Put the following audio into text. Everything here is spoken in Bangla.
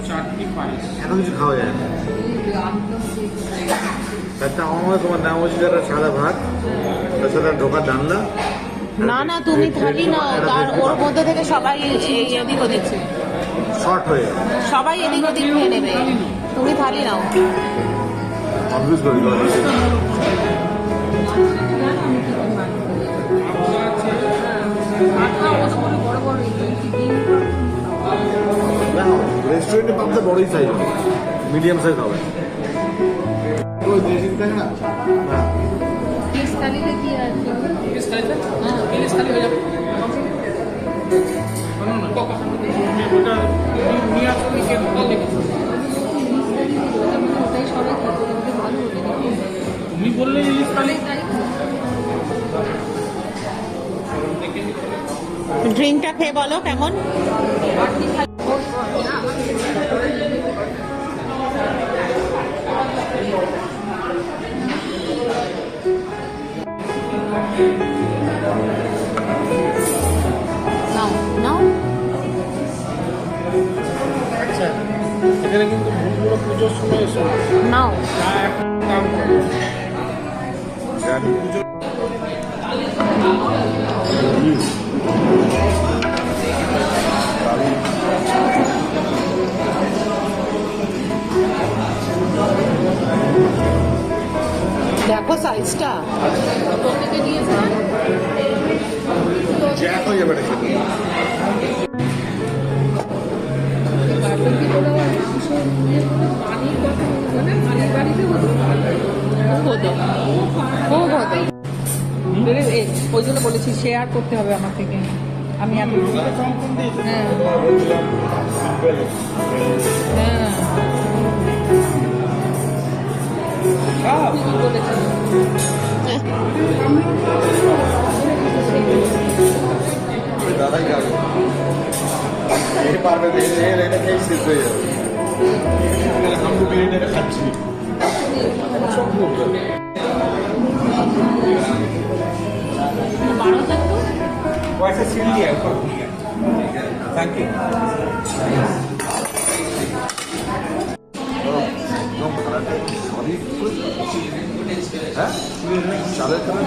চাটনি পায়েস এত কিছু খাওয়া যায় না। একটা আমার তোমার নাম হচ্ছে যারা সাদা ভাত তার সাথে ঢোকা ডালনা। না না, তুমি থালি নাও, তার ওর মধ্যে থেকে সবাই এদিক ওদিক শর্ট হয়ে সবাই এদিক ওদিক খেয়ে নেবে। তুমি থালি নাও। কনফিউজ করি রেস্টুরেন্টে পাবটা বড়ই সাইজ হবে, মিডিয়াম সাইজ হবে। তুমি বললে ইলিশ থালি। ড্রিঙ্কটা খেয়ে বলো কেমন। নাও নাও। আচ্ছা, এখানে কিন্তু ভুলগুলো পুজোর সময় এসো নাও। যা এখন দাম করে পুজো। দেখো সাইজটা জ্যাক হয়ে যাবে এটা খেতে। ওই জন্য বলেছি শেয়ার করতে হবে আমার থেকে। আমি এত হ্যাঁ হ্যাঁ বলেছি। দাদাই যাবে এই পারবে এটা খেয়ে শেষ হয়ে যাবে। আমি বিরিয়ানিটা খাচ্ছি সব वैसे सील दिया ऊपर थैंक यू। হ্যাঁ চালের খাবার